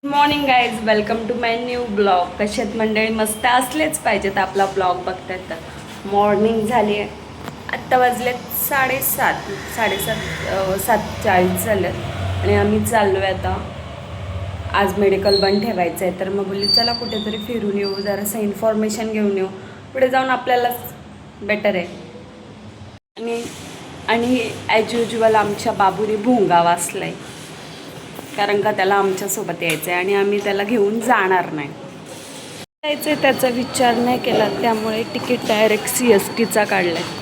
Morning guys, welcome to my new blog. कशात मंडळी मस्त असलेच पाहिजेत आपला ब्लॉग बघतात तर. मॉर्निंग झाली आहे, आत्ता वाजलेत 7:40 झालेत आणि आम्ही चाललो आहे आता. आज मेडिकल बंद ठेवायचं आहे तर मग बोलली चला कुठेतरी फिरून येऊ, जरासं इन्फॉर्मेशन घेऊन येऊ, पुढे जाऊन आपल्यालाच बेटर आहे. आणि आणि ॲज युजल आमच्या बाबूने भोंगा वाचला आहे, कारण का त्याला आमच्यासोबत यायचं आहे आणि आम्ही त्याला घेऊन जाणार नाही. जायचं आहे त्याचा विचार नाही केला, त्यामुळे तिकीट डायरेक्ट CSTचा काढला आहे.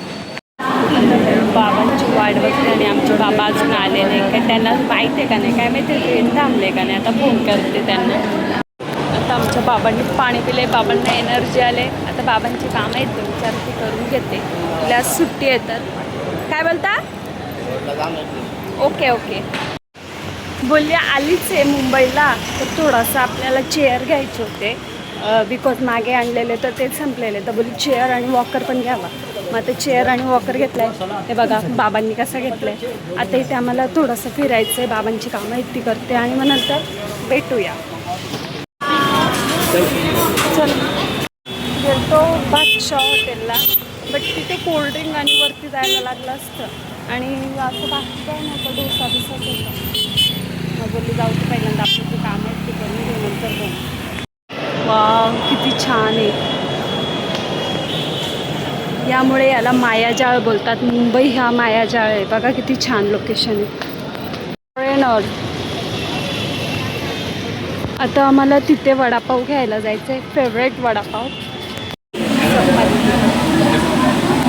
बाबांची वाट बघते आणि आमचे बाबा अजून आले नाही. काय त्यांना माहीत आहे का नाही काय माहिती, ट्रेन थांबले का नाही. आता फोन करते त्यांना. आता आमच्या बाबांनी पाणी पिले, बाबांना एनर्जी आले. आता बाबांची कामं आहेत ते विचार ती करून घेते. तिला सुट्टी आहे तर काय बोलता. ओके ओके बोलली आलीच आहे मुंबईला तर थोडासा आपल्याला चेअर घ्यायचे होते, बिकॉज मागे आणलेले तर ते संपलेले. तर बोलली चेअर आणि वॉकर पण घ्यावा. मग आता चेअर आणि वॉकर घेतलं आहे. ते बघा बाबांनी कसं घेतलं आहे. आता इथे आम्हाला थोडंसं फिरायचं आहे, बाबांची कामं आहेत ती करते आणि मग नंतर भेटूया. चल गेलतो बादशाह हॉटेलला, बट तिथे कोल्ड्रिंक आणि वरती जायला लागलं असतं आणि असं बाकी काय नव्हतं, डोसा बिसाच होता. मग बोलली जाऊ ते पहिल्यांदा आपली जी कामं आहेत ती करून घेऊ नंतर जाऊ. वाव किती छान आहे. यामुळे याला मायाजाळ बोलतात. मुंबई हा मायाजाळ आहे. बघा किती छान लोकेशन आहे. ट्रेनर आता आम्हाला तिथे वडापाव घ्यायला जायचं आहे, फेवरेट वडापाव.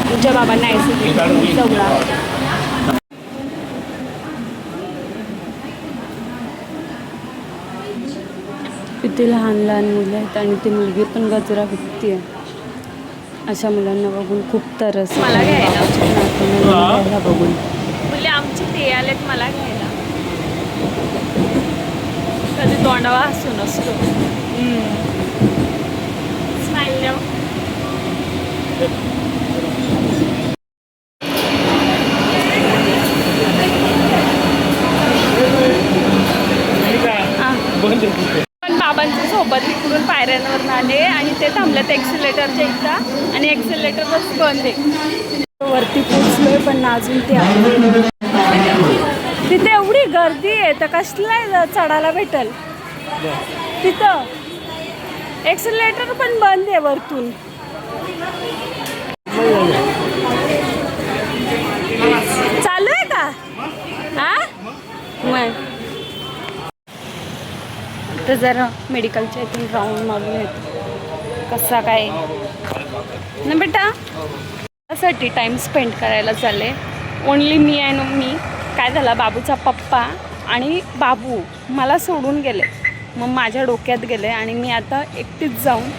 तुमच्या बाबांना ॲसिडिटी चवळा. किती लहान लहान मुलं आहेत आणि ती मुलगी पण गजरा विकते आहे. अशा मुलांना बघून खूप तरस मला घ्यायला बघून मुले आमची ते आलेत मला घ्यायला. कधी तोंडावा हसून असतो. स्माईल द्या. पण बाबांच्या सोबत इकडून पायऱ्यांवर आले आणि ते थांबलेत एक्सिलेटरच्या इथं आणि एक्सिलेटरच बंद आहे. वरती पोचलोय पण अजून ते आले. तिथे एवढी गर्दी आहे तर कसला चढायला भेटल. तिथं एक्सिलेटर पण बंद आहे वरतून. चालू आहे का हा मग. तर जरा मेडिकलच्या इथून राऊंड मारून येतो कसा काय ना बेटा. त्यासाठी टाईम स्पेंड करायला चालले. ओनली मी अँड मी. काय झालं, बाबूचा पप्पा आणि बाबू मला सोडून गेले, मग माझ्या डोक्यात गेले आणि मी आता एकटीच जाऊन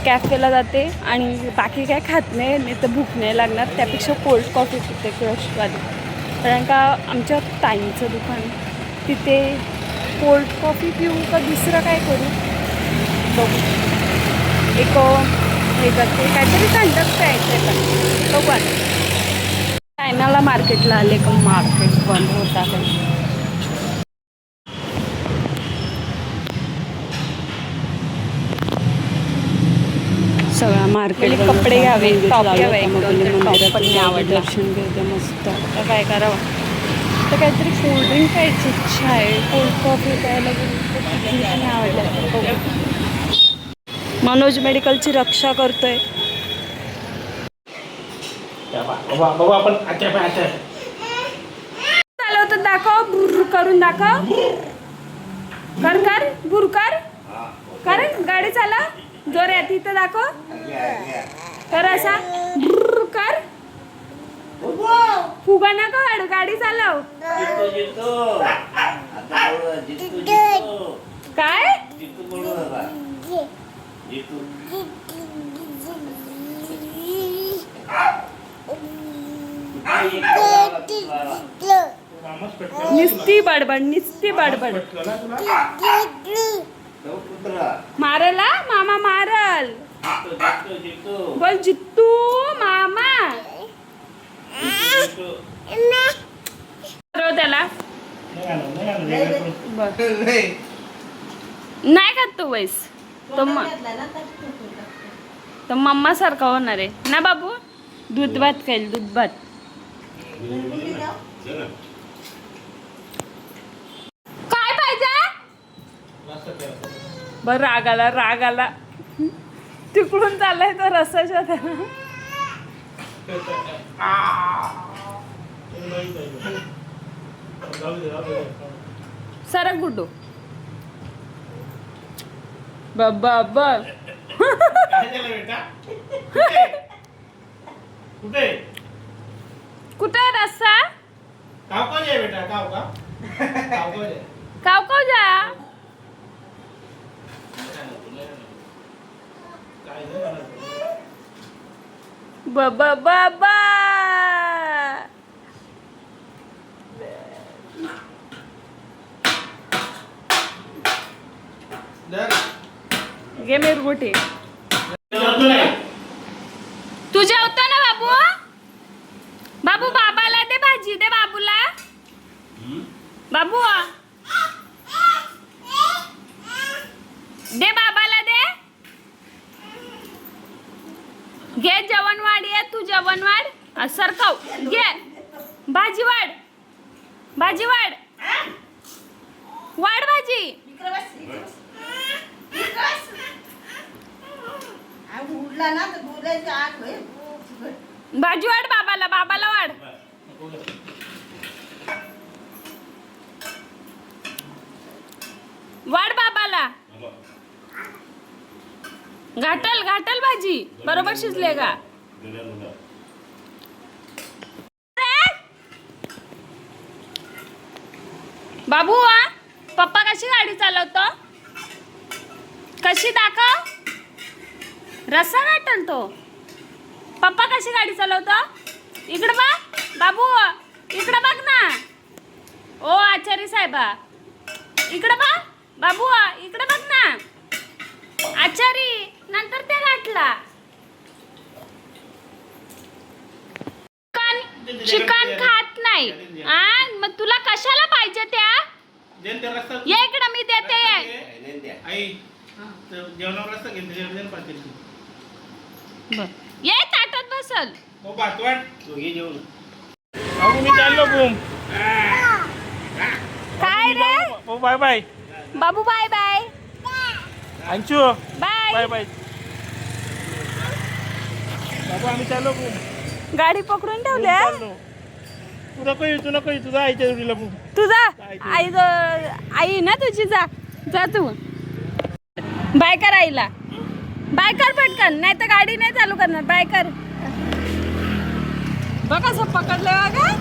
कॅफेला जाते आणि बाकी काय खात नाही तर भूक नाही लागणार. त्यापेक्षा कोल्ड कॉफी पिते क्रशवाली, कारण का आमच्या ताईंचं दुकान तिथे. कोल्ड कॉफी पिऊ का दुसरं काय करू बघू. एक हे करते काहीतरी थंडच प्यायचं आहे का बघू. आता चायनाला मार्केटला आले का मार्केट बंद होत आहे. सगळा मार्केट कपडे घ्यावे, टॉप घ्यावे, दर्शन घेते मस्त. तर काय करावं, तर काहीतरी कोल्ड्रिंक प्यायची इच्छा आहे. कोल्ड कॉफी प्यायला नाही आवडलं. मनोज मेडिकलची रक्षा करतोय. चालव होतं दाखव, बुर करून दाखव. कर कर बुर कर कर. गाडी चाला जोरात इथं दाखव. कर असा बुर कर. फुगा नका काढू, गाडी चालव. काय निस्ती बडबड, निस्ती बडबड. मारला मामा मारल. बोल जित्तू मामा. त्याला नाही खात तो वैस तो तो मम्मा सारखा होणार आहे ना बाबू. दूध भात खाईल दूध भात. काय पाहिजे बर. राग आला तिकडून चाललाय तो रसाच्या त्याला. सरक गुड्डू बाबा. कुठे रस्सा काव जा. बाबा घे मिरगुटी. तू जेवतो ना बाबू. बाबू बाबाला दे भाजी दे बाबूला. बाबू दे बाबाला दे. घे जेवण वाढ. ये तू जेवण वाढ. सरकाव घे भाजी वाढ. भाजी वाढ भाजी. भाजी वाढ बाबाला वाढ. वाढ बाबाला. घाटल भाजी बरोबर शिजले का. बाबू पप्पा कशी गाडी चालवतो कशी दाखव. रस्सा घाटल तो. पप्पा कशी गाडी चालवतो. इकडं बघ बाबू. इकडं बघ ना. ओ आचारी साहेबा इकडं बघ. बाबू इकडं बघ ना. आचारी नंतर ते घातला. चिकन खात नाही. मग तुला कशाला पाहिजे त्या. ये इकडं मी देते. ये ताटात बसल. काय रे बाय बाय बाबू. Bye bye Anshu. Bye bye. बाबू आम्ही चाललो. गाडी पकडून ठेवल्या. तू नको तुझा आईच्या जोडीला. तुझा आई ना तुझी. जा तू. बाय कर आईला. बाय कर पटकन नाही तर गाडी नाही चालू करणार. बाय कर. बघ असं पकडलं बघा.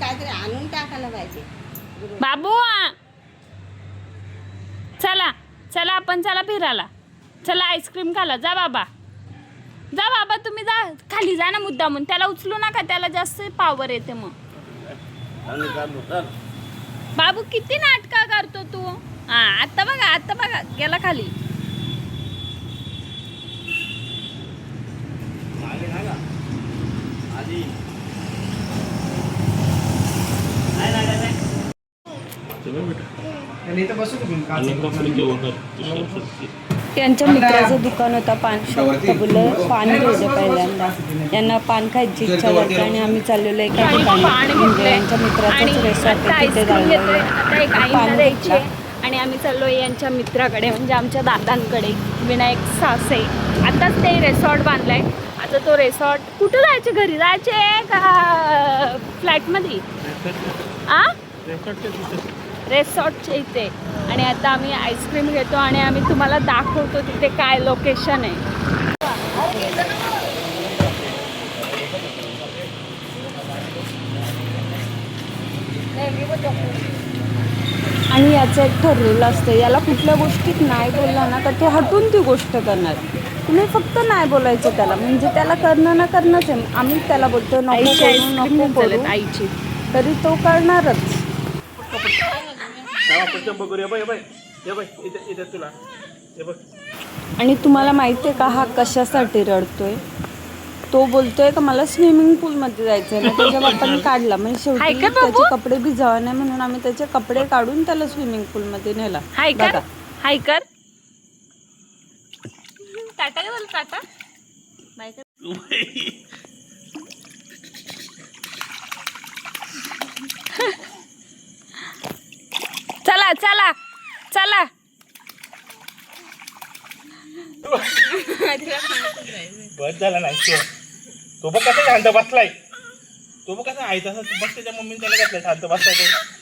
काहीतरी आणून टाकायला पाहिजे. बाबू चला आपण चला फिरायला. चला आईस्क्रीम खाला. जा बाबा तुम्ही जा खाली जा ना मुद्दामून. त्याला उचलू नका त्याला जास्त पावर येते मग. बाबू किती नाटका करतो तू. आता बघा गेला खाली. त्यांच्या मित्राचं दुकान होता पान शॉप. बोललं पान घ्यायचं पहिल्यांदा. यांना पान खायची इच्छा झाली आणि आम्ही चाललेलो एका ठिकाणी. म्हणजे यांच्या मित्राचंच रिसॉर्ट तिथे पान द्यायचे आणि आम्ही चाललो यांच्या मित्राकडे म्हणजे आमच्या दादांकडे विनायक सासे. आताच ते रिसॉर्ट बांधलाय. आता तो रिसॉर्ट कुठं जायचे. घरी जायचे का फ्लॅटमध्ये. रिसॉर्टच्या इथे. आणि आता आम्ही आईस्क्रीम घेतो आणि आम्ही तुम्हाला दाखवतो तिथे काय लोकेशन आहे. आणि याचं एक ठरलेलं असतं. याला कुठल्या गोष्टीत नाही बोलला ना तर तो हटून ती गोष्ट करणार. तुम्ही फक्त नाही बोलायचं त्याला. म्हणजे त्याला करणं ना करणंच आहे. आम्ही त्याला बोलतो नको करू आईची तरी तो करणारच. तुला हे बघ आणि तुम्हाला माहिती आहे का हा कशासाठी रडतोय? तो बोलतोय का मला स्विमिंग पूलमध्ये जायचं आहे ना, त्याच्या बाप्पाने काढला. म्हणजे शेवटी त्याचे कपडे भिजावे नाही म्हणून आम्ही त्याचे कपडे काढून त्याला स्विमिंग पूलमध्ये नेला. बघा. हाय कर टाटा का बोल टाटा बाय कर. चला चला चला. बस झाला नाही तो बघ कसा शांत बसलाय. तो बघ कसा आहे तसा बस त्याच्या मम्मीने त्याला घातलाय शांत बसलाय तो.